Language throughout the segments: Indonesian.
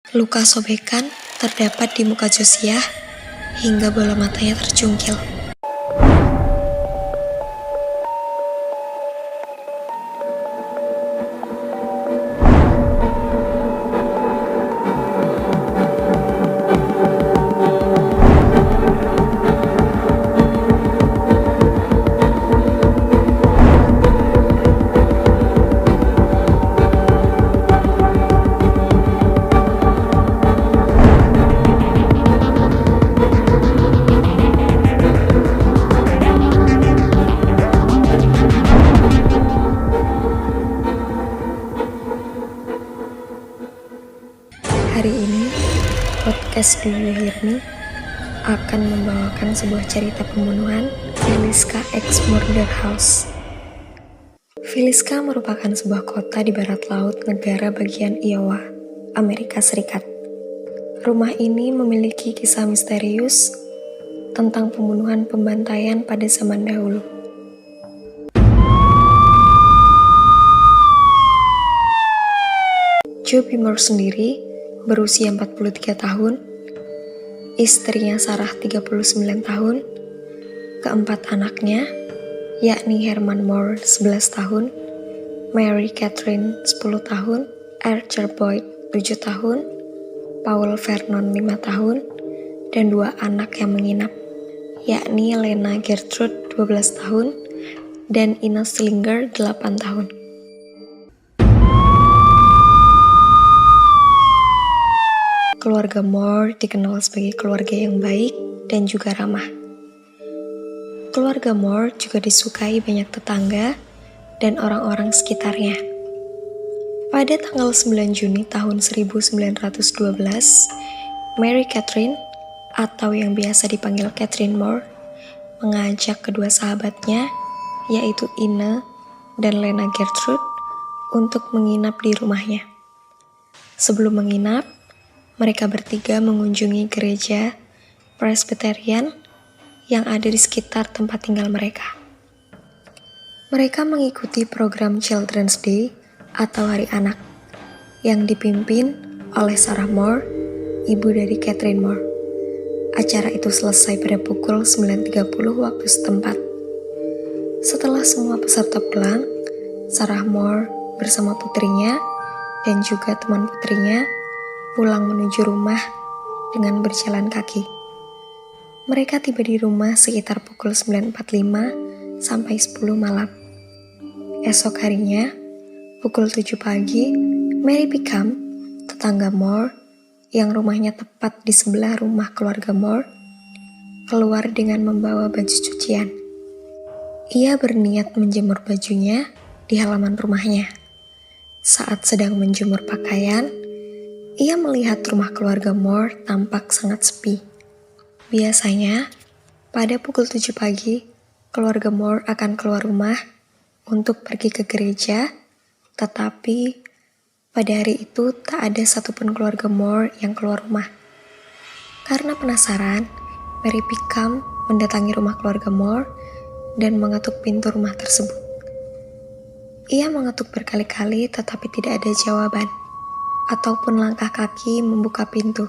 Luka sobekan terdapat di muka Josiah hingga bola matanya tercungkil. Hari ini, podcast Do You Hear Me akan membawakan sebuah cerita pembunuhan Villisca X Murder House. Villisca merupakan sebuah kota di barat laut negara bagian Iowa, Amerika Serikat. Rumah ini memiliki kisah misterius tentang pembunuhan pembantaian pada zaman dahulu. Joe Bimore sendiri berusia 43 tahun, istrinya Sarah 39 tahun, keempat anaknya, yakni Herman Moore 11 tahun, Mary Catherine 10 tahun, Archer Boyd 7 tahun, Paul Vernon 5 tahun, dan 2 anak yang menginap, yakni Lena Gertrude 12 tahun, dan Ina Slinger 8 tahun. Keluarga Moore dikenal sebagai keluarga yang baik dan juga ramah. Keluarga Moore juga disukai banyak tetangga dan orang-orang sekitarnya. Pada tanggal 9 Juni tahun 1912, Mary Catherine, atau yang biasa dipanggil Catherine Moore, mengajak kedua sahabatnya, yaitu Ina dan Lena Gertrude, untuk menginap di rumahnya. Sebelum menginap, mereka bertiga mengunjungi gereja Presbyterian yang ada di sekitar tempat tinggal mereka. Mereka mengikuti program Children's Day atau Hari Anak yang dipimpin oleh Sarah Moore, ibu dari Catherine Moore. Acara itu selesai pada pukul 9.30 waktu setempat. Setelah semua peserta pulang, Sarah Moore bersama putrinya dan juga teman putrinya pulang menuju rumah dengan berjalan kaki. Mereka tiba di rumah sekitar pukul 9.45 sampai 10 malam. Esok harinya, pukul 7 pagi, Mary Pickham, tetangga Moore, yang rumahnya tepat di sebelah rumah keluarga Moore, keluar dengan membawa baju cucian. Ia berniat menjemur bajunya di halaman rumahnya. Saat sedang menjemur pakaian, ia melihat rumah keluarga Moore tampak sangat sepi. Biasanya, pada pukul 7 pagi, keluarga Moore akan keluar rumah untuk pergi ke gereja, tetapi pada hari itu tak ada satupun keluarga Moore yang keluar rumah. Karena penasaran, Mary Pickham mendatangi rumah keluarga Moore dan mengetuk pintu rumah tersebut. Ia mengetuk berkali-kali tetapi tidak ada jawaban ataupun langkah kaki membuka pintu.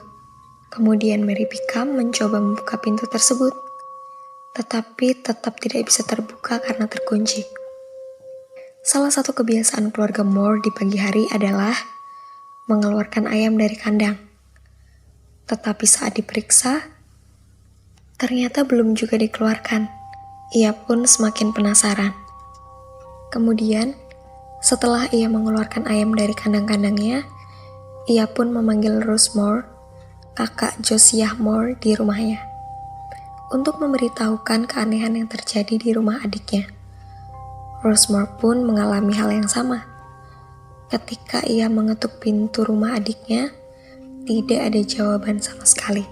Kemudian Mary Pickham mencoba membuka pintu tersebut, tetapi tetap tidak bisa terbuka karena terkunci. Salah satu kebiasaan keluarga Moore di pagi hari adalah mengeluarkan ayam dari kandang. Tetapi saat diperiksa, ternyata belum juga dikeluarkan. Ia pun semakin penasaran. Kemudian, setelah ia mengeluarkan ayam dari kandang-kandangnya, ia pun memanggil Rose Moore, kakak Josiah Moore di rumahnya, untuk memberitahukan keanehan yang terjadi di rumah adiknya. Rose Moore pun mengalami hal yang sama. Ketika ia mengetuk pintu rumah adiknya, tidak ada jawaban sama sekali.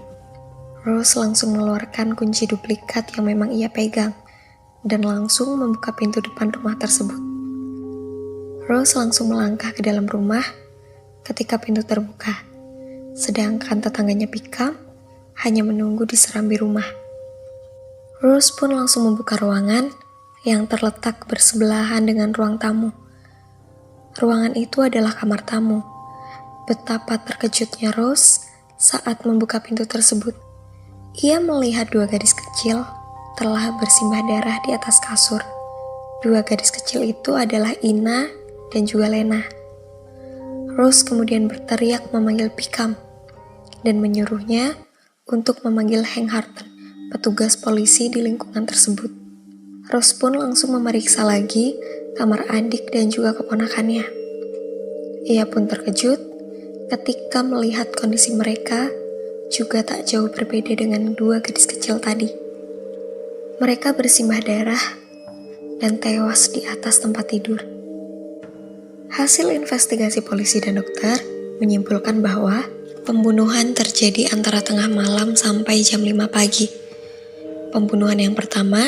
Rose langsung mengeluarkan kunci duplikat yang memang ia pegang, dan langsung membuka pintu depan rumah tersebut. Rose langsung melangkah ke dalam rumah ketika pintu terbuka, sedangkan tetangganya Pickham hanya menunggu di serambi rumah. Rose pun langsung membuka ruangan yang terletak bersebelahan dengan ruang tamu. Ruangan itu adalah kamar tamu. Betapa terkejutnya Rose saat membuka pintu tersebut. Ia melihat dua gadis kecil telah bersimbah darah di atas kasur. Dua gadis kecil itu adalah Ina dan juga Lena. Rose kemudian berteriak memanggil Pickham dan menyuruhnya untuk memanggil Hank Harton, petugas polisi di lingkungan tersebut. Rose pun langsung memeriksa lagi kamar adik dan juga keponakannya. Ia pun terkejut ketika melihat kondisi mereka juga tak jauh berbeda dengan dua gadis kecil tadi. Mereka bersimbah darah dan tewas di atas tempat tidur. Hasil investigasi polisi dan dokter menyimpulkan bahwa pembunuhan terjadi antara tengah malam sampai jam 5 pagi. Pembunuhan yang pertama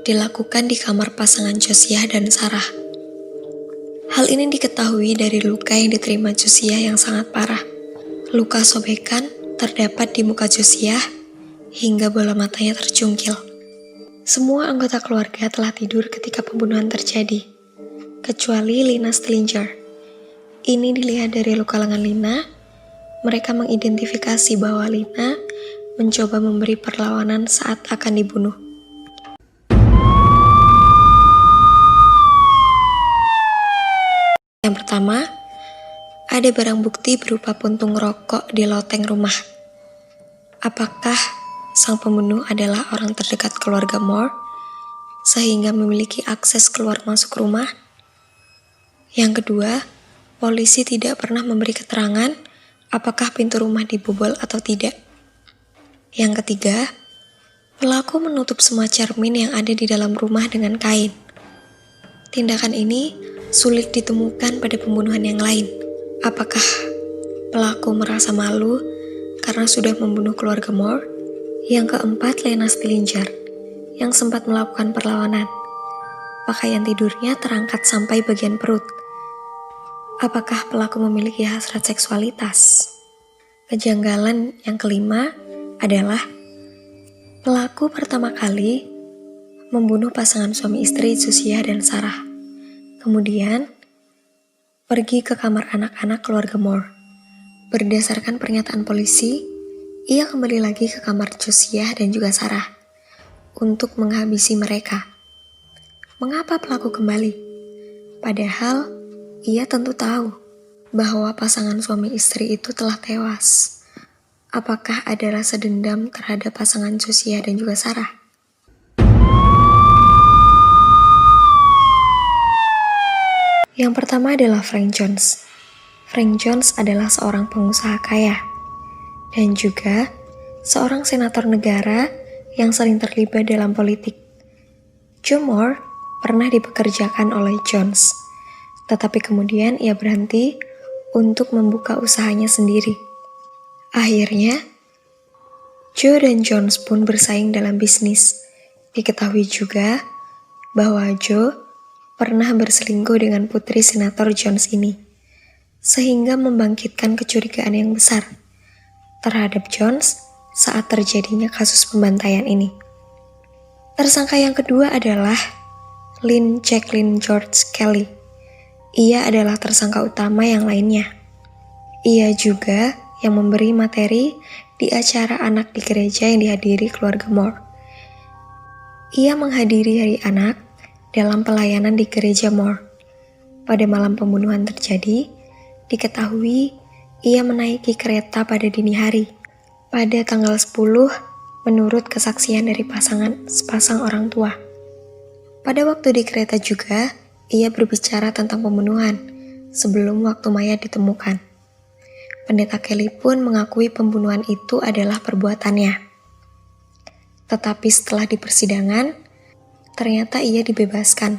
dilakukan di kamar pasangan Josiah dan Sarah. Hal ini diketahui dari luka yang diterima Josiah yang sangat parah. Luka sobekan terdapat di muka Josiah hingga bola matanya tercungkil. Semua anggota keluarga telah tidur ketika pembunuhan terjadi, kecuali Lina Stillinger. Ini dilihat dari luka lengan Lina. Mereka mengidentifikasi bahwa Lina mencoba memberi perlawanan saat akan dibunuh. Yang pertama, ada barang bukti berupa puntung rokok di loteng rumah. Apakah sang pembunuh adalah orang terdekat keluarga Moore, sehingga memiliki akses keluar masuk rumah? Yang kedua, polisi tidak pernah memberi keterangan apakah pintu rumah dibobol atau tidak. Yang ketiga, pelaku menutup semua cermin yang ada di dalam rumah dengan kain. Tindakan ini sulit ditemukan pada pembunuhan yang lain. Apakah pelaku merasa malu karena sudah membunuh keluarga Moore? Yang keempat, Lena Stillinger yang sempat melakukan perlawanan. Pakaian tidurnya terangkat sampai bagian perut. Apakah pelaku memiliki hasrat seksualitas? Kejanggalan yang kelima adalah pelaku pertama kali membunuh pasangan suami istri Josiah dan Sarah. Kemudian, pergi ke kamar anak-anak keluarga Moore. Berdasarkan pernyataan polisi, ia kembali lagi ke kamar Josiah dan juga Sarah untuk menghabisi mereka. Mengapa pelaku kembali? Padahal, ia tentu tahu bahwa pasangan suami istri itu telah tewas. Apakah ada rasa dendam terhadap pasangan Josiah dan juga Sarah? Yang pertama adalah Frank Jones. Frank Jones adalah seorang pengusaha kaya dan juga seorang senator negara yang sering terlibat dalam politik. Joe Moore pernah dipekerjakan oleh Jones, tetapi kemudian ia berhenti untuk membuka usahanya sendiri. Akhirnya, Joe dan Jones pun bersaing dalam bisnis. Diketahui juga bahwa Joe pernah berselingkuh dengan putri senator Jones ini, sehingga membangkitkan kecurigaan yang besar terhadap Jones saat terjadinya kasus pembantaian ini. Tersangka yang kedua adalah Lynn Jacqueline George Kelly. Ia adalah tersangka utama yang lainnya. Ia juga yang memberi materi di acara anak di gereja yang dihadiri keluarga Moore. Ia menghadiri hari anak dalam pelayanan di gereja Moore. Pada malam pembunuhan terjadi, diketahui ia menaiki kereta pada dini hari. Pada tanggal 10, menurut kesaksian dari sepasang orang tua. Pada waktu di kereta juga, ia berbicara tentang pembunuhan sebelum waktu mayat ditemukan. Pendeta Kelly pun mengakui pembunuhan itu adalah perbuatannya. Tetapi setelah di persidangan, ternyata ia dibebaskan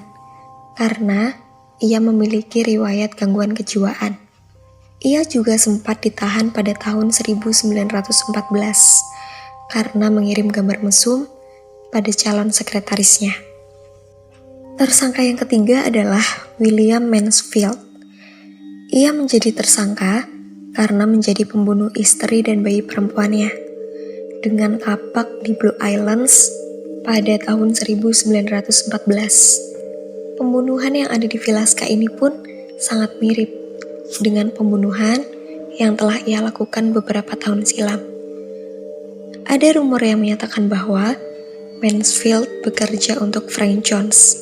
karena ia memiliki riwayat gangguan kejiwaan. Ia juga sempat ditahan pada tahun 1914 karena mengirim gambar mesum pada calon sekretarisnya. Tersangka yang ketiga adalah William Mansfield. Ia menjadi tersangka karena menjadi pembunuh istri dan bayi perempuannya dengan kapak di Blue Islands pada tahun 1914. Pembunuhan yang ada di Villasca ini pun sangat mirip dengan pembunuhan yang telah ia lakukan beberapa tahun silam. Ada rumor yang menyatakan bahwa Mansfield bekerja untuk Frank Jones.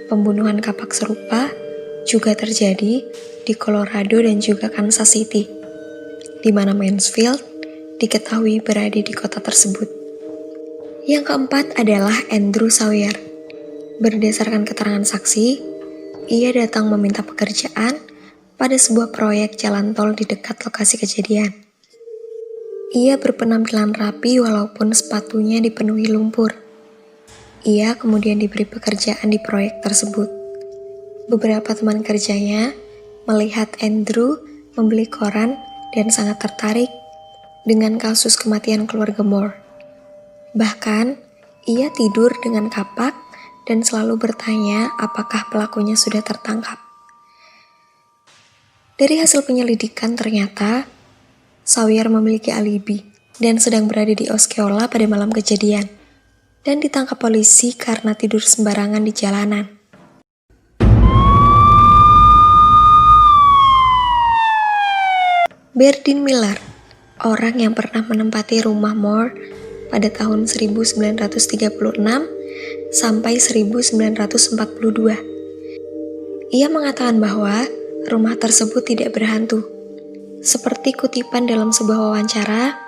Pembunuhan kapak serupa juga terjadi di Colorado dan juga Kansas City, di mana Mansfield diketahui berada di kota tersebut. Yang keempat adalah Andrew Sawyer. Berdasarkan keterangan saksi, ia datang meminta pekerjaan pada sebuah proyek jalan tol di dekat lokasi kejadian. Ia berpenampilan rapi walaupun sepatunya dipenuhi lumpur. Ia kemudian diberi pekerjaan di proyek tersebut. Beberapa teman kerjanya melihat Andrew membeli koran dan sangat tertarik dengan kasus kematian keluarga Moore. Bahkan, ia tidur dengan kapak dan selalu bertanya apakah pelakunya sudah tertangkap. Dari hasil penyelidikan ternyata Sawyer memiliki alibi dan sedang berada di Osceola pada malam kejadian dan ditangkap polisi karena tidur sembarangan di jalanan. Berdine Miller, orang yang pernah menempati rumah Moore pada tahun 1936 sampai 1942. Ia mengatakan bahwa rumah tersebut tidak berhantu, seperti kutipan dalam sebuah wawancara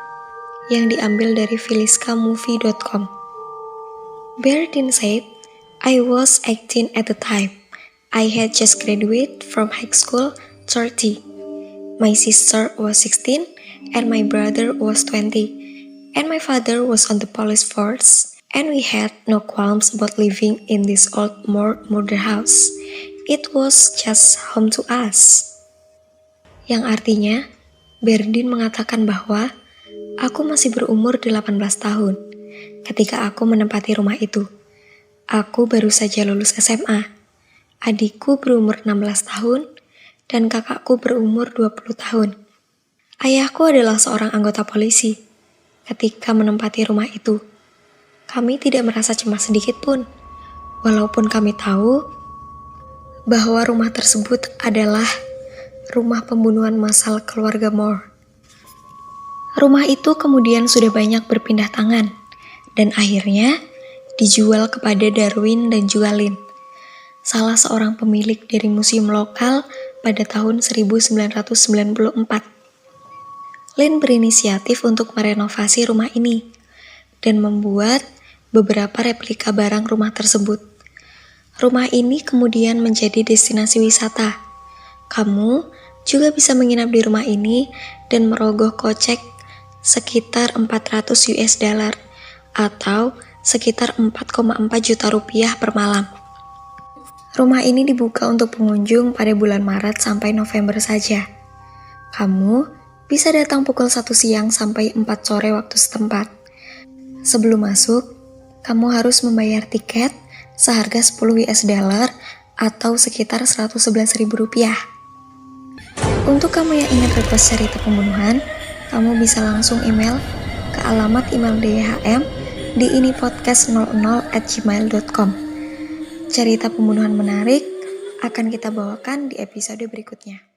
yang diambil dari phylliscamovie.com. Berdine said, "I was 18 at the time. I had just graduated from high school, 30. My sister was 16 and my brother was 20. And my father was on the police force. And we had no qualms about living in this old murder house. It was just home to us." Yang artinya, Berdine mengatakan bahwa aku masih berumur 18 tahun ketika aku menempati rumah itu. Aku baru saja lulus SMA. Adikku berumur 16 tahun dan kakakku berumur 20 tahun. Ayahku adalah seorang anggota polisi. Ketika menempati rumah itu, kami tidak merasa cemas sedikit pun, walaupun kami tahu bahwa rumah tersebut adalah rumah pembunuhan massal keluarga Moore. Rumah itu kemudian sudah banyak berpindah tangan, dan akhirnya dijual kepada Darwin dan juga Lynn, salah seorang pemilik dari museum lokal pada tahun 1994. Lynn berinisiatif untuk merenovasi rumah ini dan membuat beberapa replika barang rumah tersebut. Rumah ini kemudian menjadi destinasi wisata. Kamu juga bisa menginap di rumah ini dan merogoh kocek sekitar $400 atau sekitar 4,4 juta rupiah per malam. Rumah ini dibuka untuk pengunjung pada bulan Maret sampai November saja. Kamu bisa datang pukul 1 siang sampai 4 sore waktu setempat. Sebelum masuk, kamu harus membayar tiket seharga $10 atau sekitar Rp111.000. Untuk kamu yang ingin request cerita pembunuhan, kamu bisa langsung email ke alamat email DHM di inipodcast00@gmail.com. Cerita pembunuhan menarik akan kita bawakan di episode berikutnya.